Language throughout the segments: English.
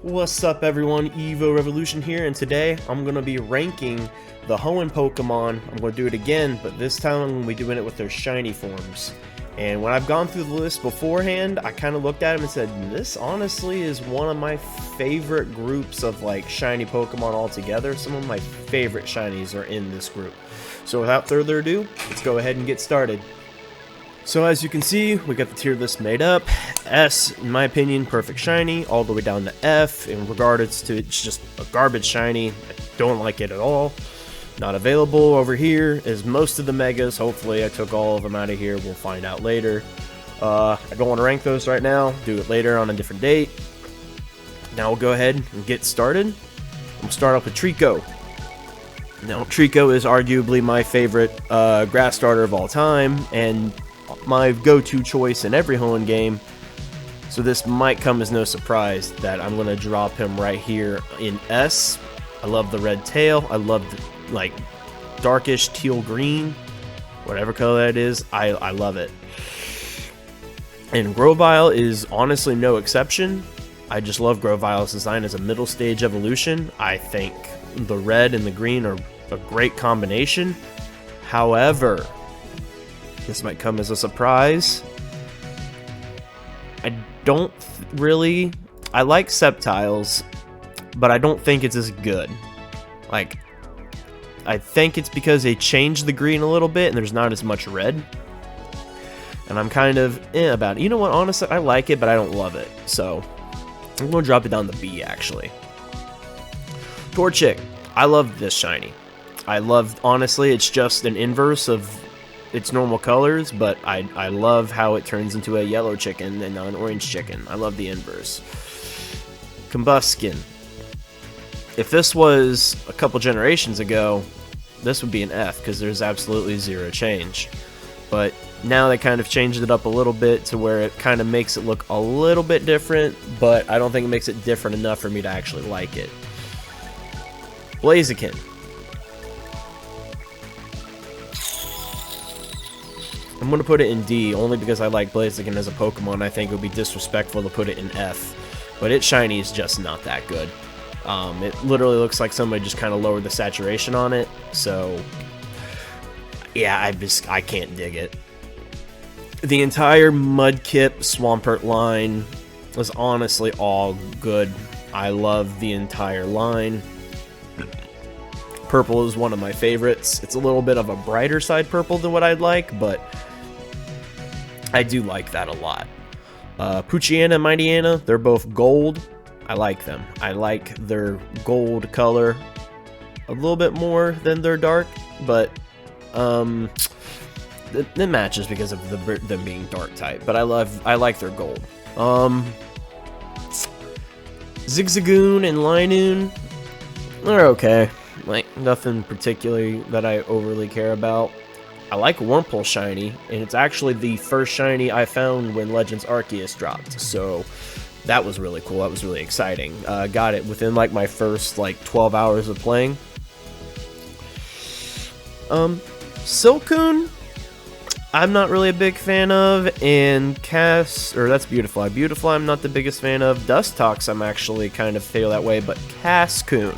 What's up everyone, Evo Revolution here, and today I'm going to be ranking the Hoenn Pokemon. I'm going to do it again, but this time I'm going to be doing it with their shiny forms. And when I've gone through the list beforehand, I kind of looked at them and said, this honestly is one of my favorite groups of like shiny Pokemon altogether. Some of my favorite shinies are in this group. So without further ado, let's go ahead and get started. So as you can see, we got the tier list made up. S, in my opinion, perfect shiny, all the way down to F. In regards to it's just a garbage shiny. I don't like it at all. Not available over here is most of the megas. Hopefully I took all of them out of here. We'll find out later. I don't want to rank those right now. Do it later on a different date. Now we'll go ahead and get started. We'll start off with Trico. Now Trico is arguably my favorite grass starter of all time, and my go-to choice in every Hoenn game, so this might come as no surprise that I'm going to drop him right here in S. I love the red tail. I love the, like, darkish teal green, whatever color that is. I love it. And Grovyle is honestly no exception. I just love Grovyle's design as a middle stage evolution. I think the red and the green are a great combination. However, this might come as a surprise. I don't really... I like Sceptiles, but I don't think it's as good. Like, I think it's because they changed the green a little bit and there's not as much red. And I'm kind of about it. You know what, honestly, I like it, but I don't love it. So, I'm going to drop it down to B, actually. Torchic. I love this shiny. I love, honestly, it's just an inverse of its normal colors, but I love how it turns into a yellow chicken and not an orange chicken. I love the inverse. Combuskin. If this was a couple generations ago, this would be an F, because there's absolutely zero change. But now they kind of changed it up a little bit to where it kind of makes it look a little bit different, but I don't think it makes it different enough for me to actually like it. Blaziken. I'm going to put it in D, only because I like Blaziken as a Pokemon. I think it would be disrespectful to put it in F. But its shiny is just not that good. It literally looks like somebody just kind of lowered the saturation on it. So, yeah, I can't dig it. The entire Mudkip Swampert line was honestly all good. I love the entire line. Purple is one of my favorites. It's a little bit of a brighter side purple than what I'd like, but I do like that a lot. Poochyena and Mightyena, they're both gold. I like them. I like their gold color a little bit more than their dark, but it matches because of them being dark type. But I like their gold. Zigzagoon and Linoon, they're okay. Like, nothing particularly that I overly care about. I like Wurmple shiny, and it's actually the first shiny I found when Legends Arceus dropped, so that was really cool. That was really exciting. Got it within like my first like 12 hours of playing. Silcoon, I'm not really a big fan of, and that's Beautifly. Beautifly, I'm not the biggest fan of. Dustox, I'm actually kind of feel that way, but Cascoon,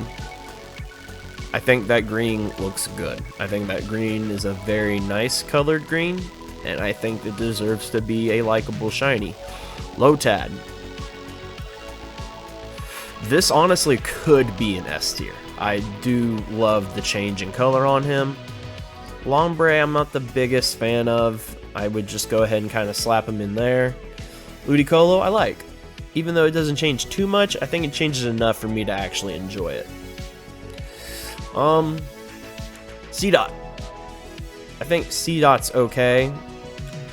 I think that green looks good. I think that green is a very nice colored green, and I think it deserves to be a likable shiny. Lotad. This honestly could be an S tier. I do love the change in color on him. Lombre, I'm not the biggest fan of. I would just go ahead and kind of slap him in there. Ludicolo, I like. Even though it doesn't change too much, I think it changes enough for me to actually enjoy it. C-Dot. I think C-Dot's okay.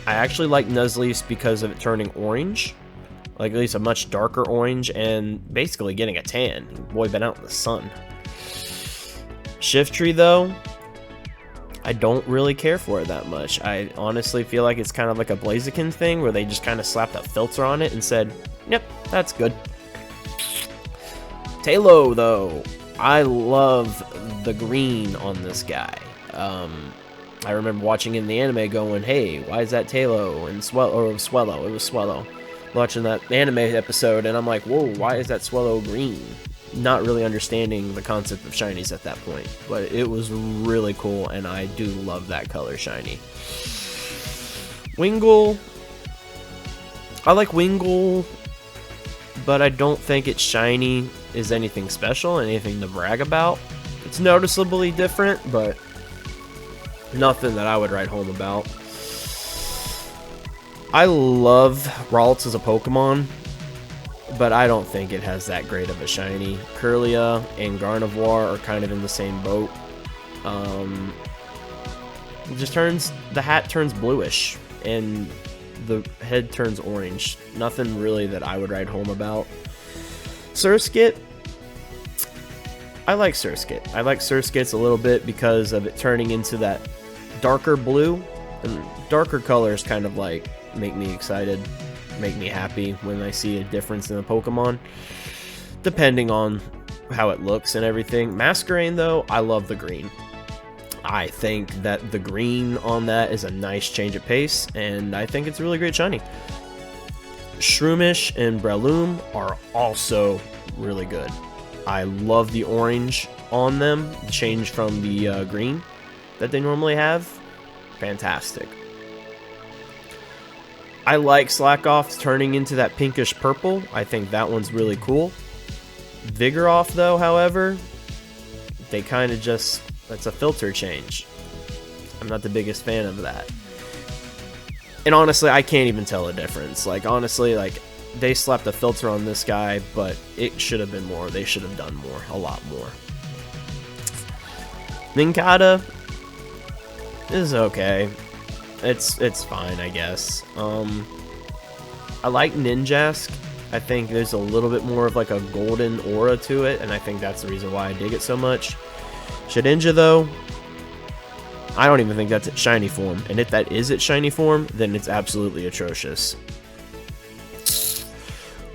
I actually like Nuzleaf because of it turning orange. Like, at least a much darker orange, and basically getting a tan. Boy, been out in the sun. Shiftry, though, I don't really care for it that much. I honestly feel like it's kind of like a Blaziken thing, where they just kind of slapped a filter on it and said, yep, that's good. Tailo, though, I love the green on this guy. I remember watching in the anime going, hey, why is that Tailo and Swellow? It was Swellow. watching that anime episode, and I'm like, whoa, why is that Swellow green? Not really understanding the concept of shinies at that point, but it was really cool, and I do love that color shiny. Wingull, I like Wingull, but I don't think its shiny is anything special, anything to brag about. It's noticeably different, but nothing that I would write home about. I love Ralts as a Pokemon, but I don't think it has that great of a shiny. Kirlia and Gardevoir are kind of in the same boat. It just the hat turns bluish, and the head turns orange. Nothing really that I would write home about. Surskit, I like Surskit. I like Surskits a little bit because of it turning into that darker blue, and darker colors kind of like make me excited, make me happy when I see a difference in a Pokemon, depending on how it looks and everything. Masquerain, though, I love the green. I think that the green on that is a nice change of pace, and I think it's a really great shiny. Shroomish and Breloom are also really good. I love the orange on them, the change from the green that they normally have. Fantastic. I like Slackoff turning into that pinkish purple. I think that one's really cool. Vigoroth, though, however, they kind of just, that's a filter change. I'm not the biggest fan of that. And honestly, I can't even tell the difference. Like, honestly, like, they slapped a filter on this guy, but it should have been more. They should have done more, a lot more. Nincada is okay. It's fine, I guess. I like Ninjask. I think there's a little bit more of like a golden aura to it, and I think that's the reason why I dig it so much. Shedinja, though, I don't even think that's its shiny form, and if that is its shiny form, then it's absolutely atrocious.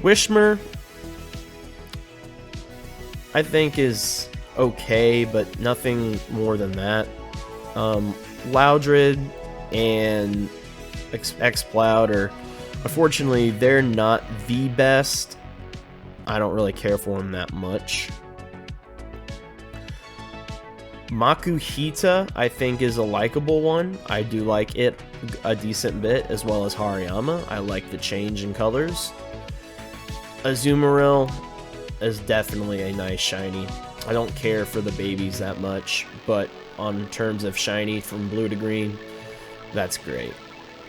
Wishmer, I think is okay, but nothing more than that. Loudred and Exploud are, unfortunately, they're not the best. I don't really care for them that much. Makuhita, I think, is a likable one. I do like it a decent bit, as well as Hariyama. I like the change in colors. Azumarill is definitely a nice shiny. I don't care for the babies that much, but on terms of shiny from blue to green, that's great.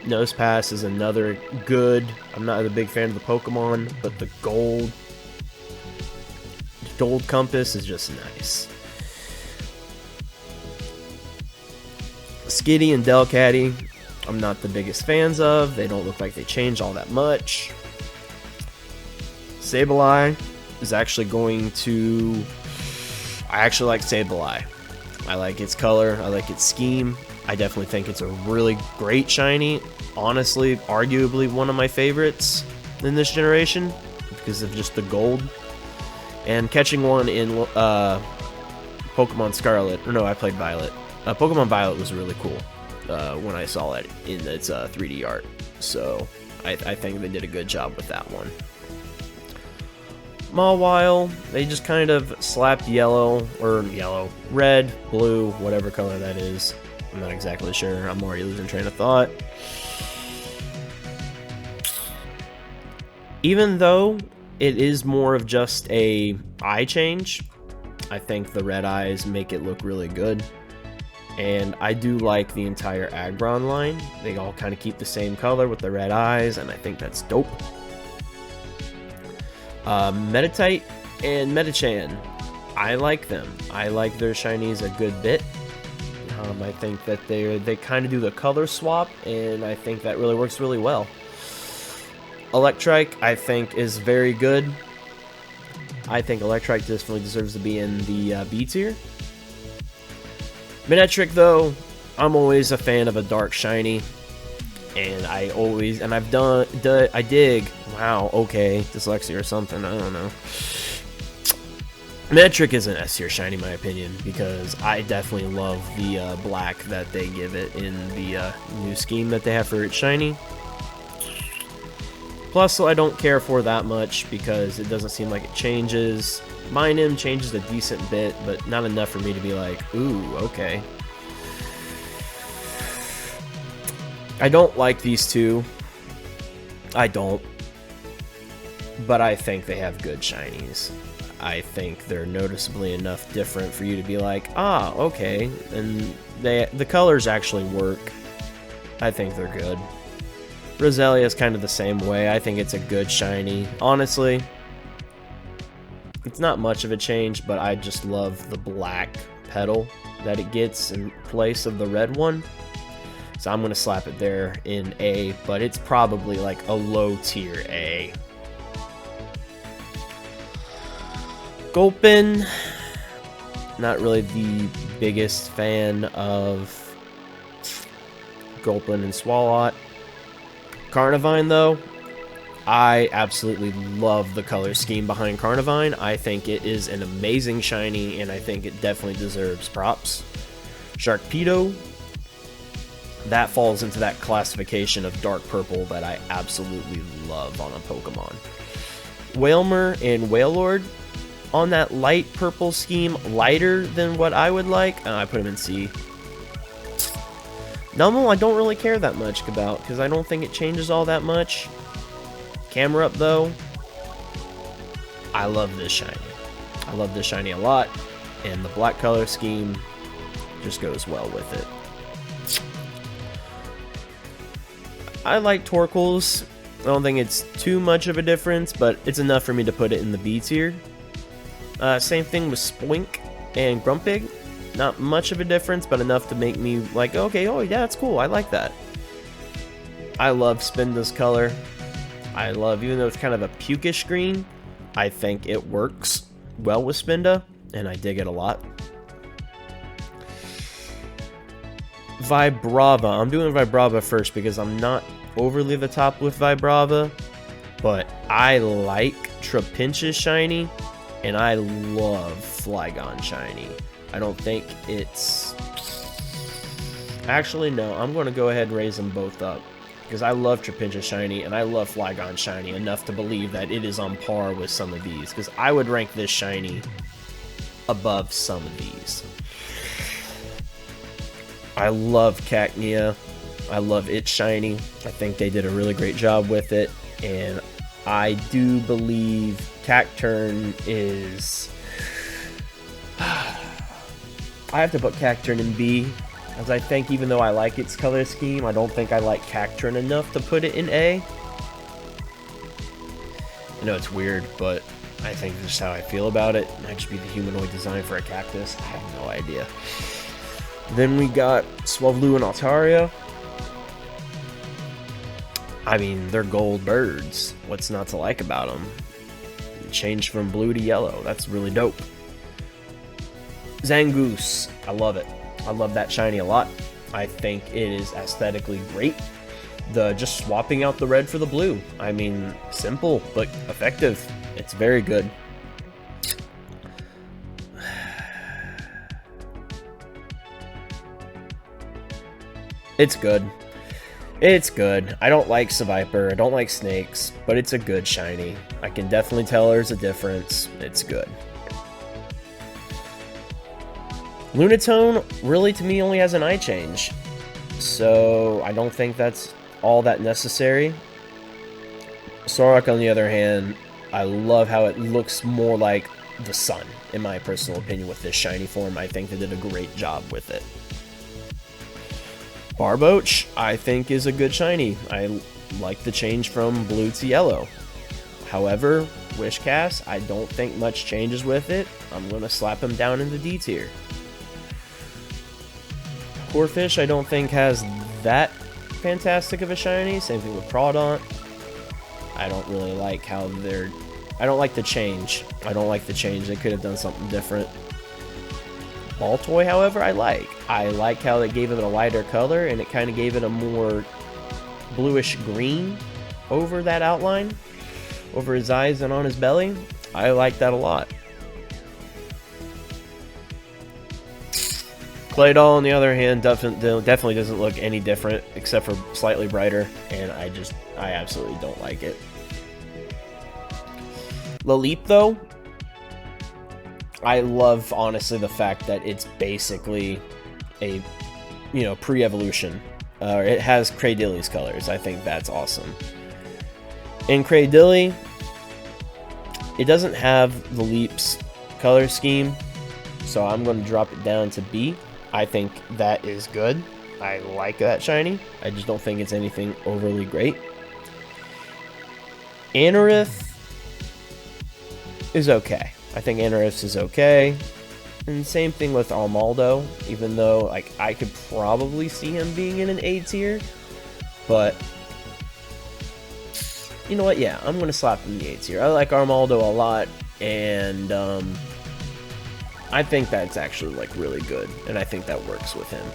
Nosepass is another good. I'm not a big fan of the Pokemon, but the gold compass is just nice. Skitty and Delcatty, I'm not the biggest fans of. They don't look like they changed all that much. Sableye is actually going to... I actually like Sableye. I like its color. I like its scheme. I definitely think it's a really great shiny. Honestly, arguably one of my favorites in this generation because of just the gold. And catching one in Pokemon Scarlet. Or no, I played Violet. Pokemon Violet was really cool when I saw it in its 3D art. So I think they did a good job with that one. Mawile, they just kind of slapped red, blue, whatever color that is. I'm not exactly sure. I'm already losing train of thought. Even though it is more of just a eye change, I think the red eyes make it look really good. And I do like the entire Aggron line. They all kind of keep the same color with the red eyes, and I think that's dope. Meditite and Metachan, I like them. I like their shinies a good bit. I think that they kind of do the color swap, and I think that really works really well. Electrike, I think, is very good. I think Electrike definitely deserves to be in the B tier. Manectric, though, I'm always a fan of a dark shiny, and I dig. Wow, okay, dyslexia or something, I don't know. Manectric is an S tier shiny, in my opinion, because I definitely love the black that they give it in the new scheme that they have for its shiny. Plus, I don't care for that much because it doesn't seem like it changes. Minun changes a decent bit, but not enough for me to be like, ooh, okay. I don't like these two. I don't. But I think they have good shinies. I think they're noticeably enough different for you to be like, ah, okay. And the colors actually work. I think they're good. Roselia is kind of the same way. I think it's a good shiny. Honestly, it's not much of a change, but I just love the black petal that it gets in place of the red one. So I'm going to slap it there in A, but it's probably like a low tier A. Gulpin, not really the biggest fan of Gulpin and Swalot. Carnivine, though, I absolutely love the color scheme behind Carnivine. I think it is an amazing shiny, and I think it definitely deserves props. Sharpedo, that falls into that classification of dark purple that I absolutely love on a Pokemon. Wailmer and Wailord, on that light purple scheme, lighter than what I would like. I put them in C. Numel, I don't really care that much about, because I don't think it changes all that much. Camera Up, though, I love this shiny. I love this shiny a lot, and the black color scheme just goes well with it. I like Torkoals. I don't think it's too much of a difference, but it's enough for me to put it in the B tier. Same thing with Spoink and Grumpig. Not much of a difference, but enough to make me like, okay, oh yeah, that's cool, I like that. I love Spinda's color. I love, even though it's kind of a pukish green, I think it works well with Spinda, and I dig it a lot. Vibrava. I'm doing Vibrava first because I'm not overly the top with Vibrava, but I like Trapinch's shiny, and I love Flygon shiny. I don't think it's... Actually, no. I'm going to go ahead and raise them both up, because I love Trapinch's shiny, and I love Flygon shiny enough to believe that it is on par with some of these, because I would rank this shiny above some of these. I love Cacnea. I love its shiny. I think they did a really great job with it, and I do believe Cacturn is... I have to put Cacturn in B, as I think even though I like its color scheme, I don't think I like Cacturn enough to put it in A. I know it's weird, but I think this is how I feel about it. It might just be the humanoid design for a cactus. I have no idea. Then we got Swablu and Altaria. I mean, they're gold birds. What's not to like about them? Changed from blue to yellow. That's really dope. Zangoose. I love it. I love that shiny a lot. I think it is aesthetically great. Just swapping out the red for the blue. I mean, simple, but effective. It's very good. It's good. It's good. I don't like Seviper. I don't like snakes, but it's a good shiny. I can definitely tell there's a difference. It's good. Lunatone, really, to me, only has an eye change. So, I don't think that's all that necessary. Sorok, on the other hand, I love how it looks more like the sun, in my personal opinion, with this shiny form. I think they did a great job with it. Barboach, I think, is a good shiny. I like the change from blue to yellow. However, Wishcast, I don't think much changes with it. I'm going to slap him down in the D tier. Corphish, I don't think has that fantastic of a shiny. Same thing with Crawdaunt. I don't really like how they're... I don't like the change. I don't like the change. They could have done something different. Baltoy, however, I like. I like how they gave it a lighter color, and it kind of gave it a more bluish green over that outline, over his eyes and on his belly. I like that a lot. Claydol, on the other hand, definitely doesn't look any different, except for slightly brighter, and I absolutely don't like it. Leap, though, I love, honestly, the fact that it's basically a, pre-evolution. It has Cradilly's colors. I think that's awesome. In Cradilly, it doesn't have the Leap's color scheme, so I'm going to drop it down to B. I think that is good. I like that shiny. I just don't think it's anything overly great. Anorith is okay. I think Anorith is okay. And same thing with Armaldo, even though like I could probably see him being in an A tier. But you know what? Yeah, I'm going to slap him in the A tier. I like Armaldo a lot, and I think that's actually like really good, and I think that works with him.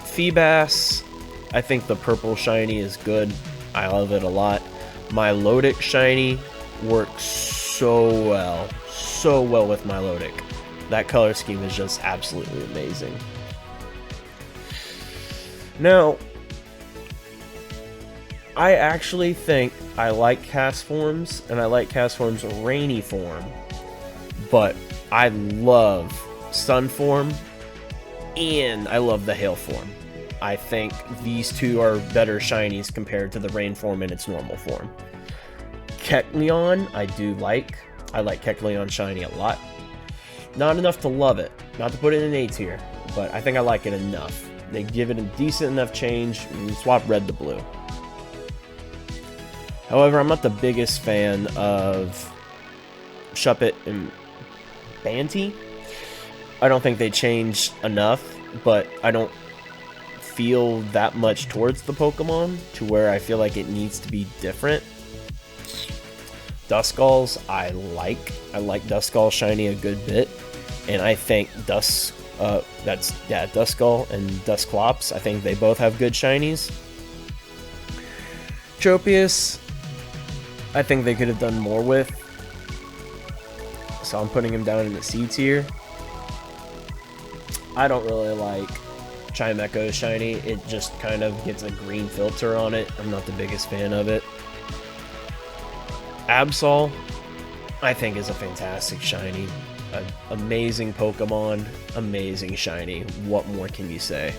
Feebas, I think the purple shiny is good. I love it a lot. Milotic shiny works so well with Milotic. That color scheme is just absolutely amazing. Now, I actually think I like Castform's, and I like Castform's rainy form, but I love Sun form, and I love the Hail form. I think these two are better shinies compared to the rain form in its normal form. Kecleon, I like. I like Kecleon shiny a lot. Not enough to love it, not to put it in A tier, but I think I like it enough. They give it a decent enough change, and swap red to blue. However, I'm not the biggest fan of Shuppet and Banty. I don't think they changed enough, but I don't feel that much towards the Pokemon to where I feel like it needs to be different. Duskulls, I like Duskull shiny a good bit, and I think Duskull and Dusclops, I think they both have good shinies. Tropius, I think they could have done more with, so I'm putting him down in the C tier. I don't really like Chimecho's shiny. It just kind of gets a green filter on it. I'm not the biggest fan of it. Absol, I think, is a fantastic shiny. An amazing Pokemon, amazing shiny. What more can you say?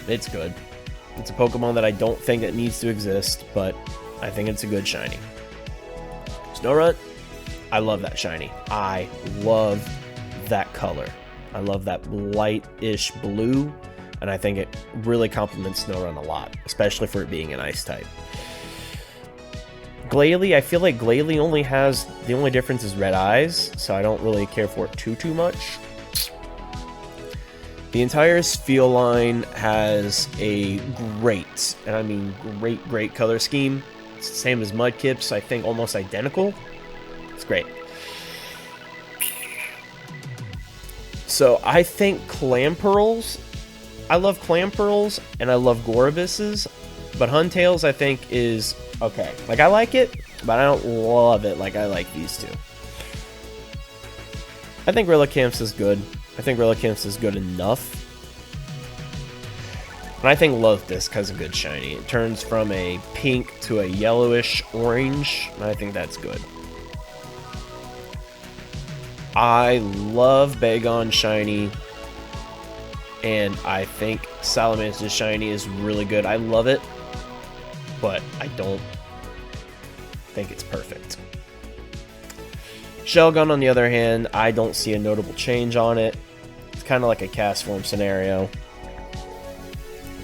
It's good. It's a Pokemon that I don't think it needs to exist, but I think it's a good shiny. Snorunt, I love that shiny. I love that color. I love that light-ish blue, and I think it really complements Snorunt a lot, especially for it being an ice type. Glalie, I feel like Glalie only has, the only difference is red eyes, so I don't really care for it too much. The entire Spheal line has a great, and I mean great color scheme. It's the same as Mudkip's, I think almost identical. It's great. So I think Clamperls, I love Clamperls and I love Gorobus's, but Huntails I think is okay. Like I like it, but I don't love it like I like these two. I think Relicanth's is good. I think Relicanth's is good enough. And I think Lothus has a good shiny. It turns from a pink to a yellowish orange, and I think that's good. I love Bagon shiny, and I think Salamance's shiny is really good. I love it, but I don't think it's perfect. Shelgon, on the other hand, I don't see a notable change on it. It's kind of like a Castform scenario.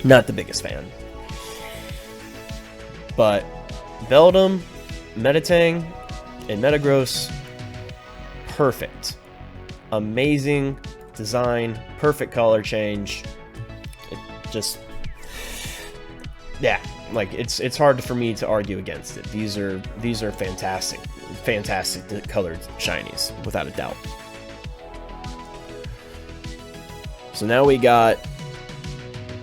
Not the biggest fan. But Beldum, Meditang, and Metagross, perfect. Amazing design, perfect color change. It just, yeah, like it's hard for me to argue against it. These are fantastic colored shinies, without a doubt. So now we got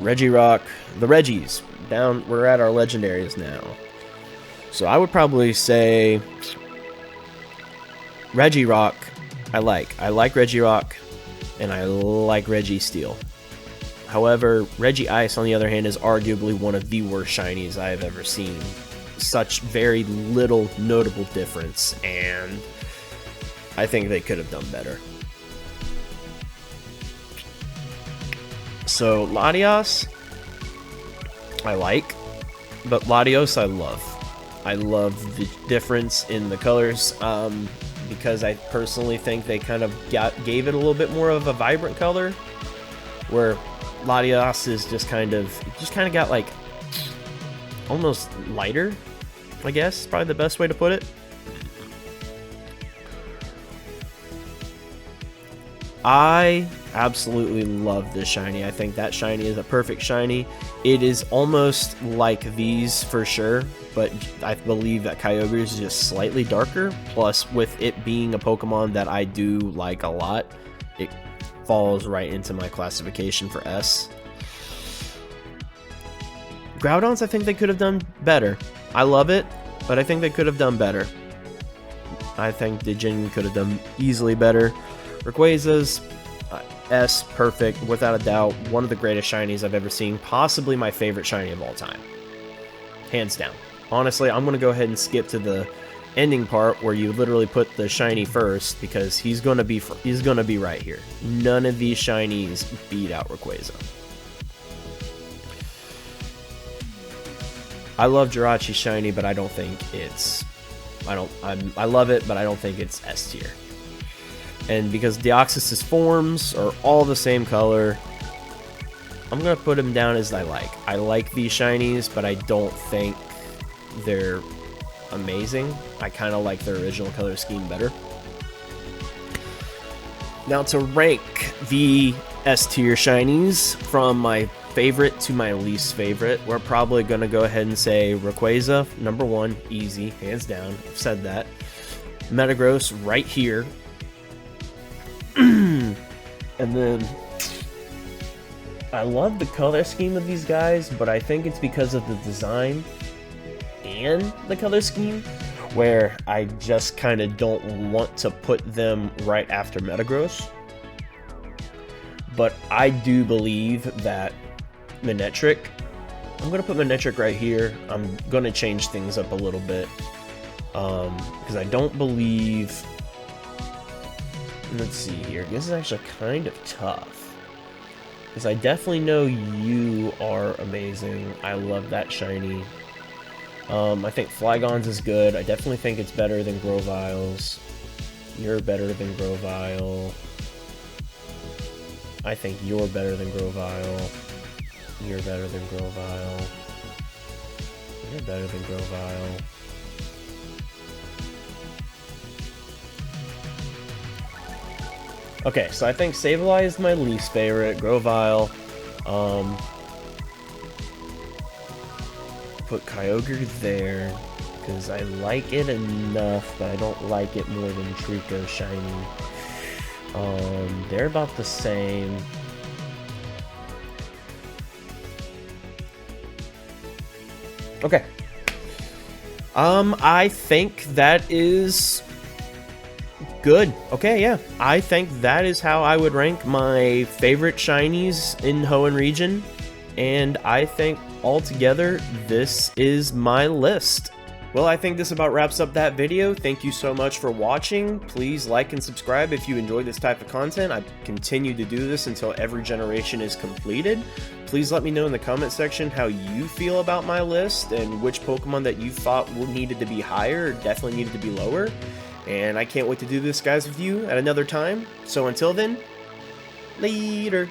Regirock, the Reggies. Down, we're at our legendaries now. So I would probably say Regirock. I like Regirock, and I like Registeel. However, Regice, on the other hand, is arguably one of the worst shinies I have ever seen. Such very little notable difference, and I think they could have done better. So, Latios, I like, but Latios I love. I love the difference in the colors, because I personally think they kind of gave it a little bit more of a vibrant color, where Latios is just kind of got like almost lighter, I guess is probably the best way to put it. I absolutely love this shiny. I think that shiny is a perfect shiny. It is almost like these for sure, but I believe that Kyogre is just slightly darker. Plus, with it being a Pokemon that I do like a lot, it falls right into my classification for S. Groudon's, I think they could have done better. I love it, but I think they could have done better. I think Digin could have done easily better. Rayquaza's S, perfect, without a doubt. One of the greatest shinies I've ever seen. Possibly my favorite shiny of all time. Hands down. Honestly, I'm going to go ahead and skip to the ending part where you literally put the shiny first, because he's going to be right here. None of these shinies beat out Rayquaza. I love Jirachi shiny, but I don't think it's I love it, but I don't think it's S tier. And because Deoxys' forms are all the same color, I'm going to put him down as I like. I like these shinies, but I don't think they're amazing. I kind of like their original color scheme better. Now to rank the S tier shinies from my favorite to my least favorite, we're probably going to go ahead and say Rayquaza, number 1, easy, hands down. I've said that. Metagross right here. And then I love the color scheme of these guys, but I think it's because of the design and the color scheme, where I just kind of don't want to put them right after Metagross. But I do believe that Manectric, I'm going to put Manectric right here. I'm going to change things up a little bit, because I don't believe... Let's see here. This is actually kind of tough, because I definitely know you are amazing. I love that shiny. I think Flygon's is good. I definitely think it's better than Grovile's. You're better than Grovile. I think you're better than Grovile. You're better than Grovile. You're better than Grovile. Okay, so I think Sableye is my least favorite. Grovile. Put Kyogre there, because I like it enough, but I don't like it more than Trico shiny. They're about the same. Okay. I think that is good. Okay, yeah. I think that is how I would rank my favorite shinies in Hoenn region. And I think altogether, this is my list. Well, I think this about wraps up that video. Thank you so much for watching. Please like and subscribe if you enjoy this type of content. I continue to do this until every generation is completed. Please let me know in the comment section how you feel about my list and which Pokemon that you thought needed to be higher or definitely needed to be lower. And I can't wait to do this, guys, with you at another time. So until then, later.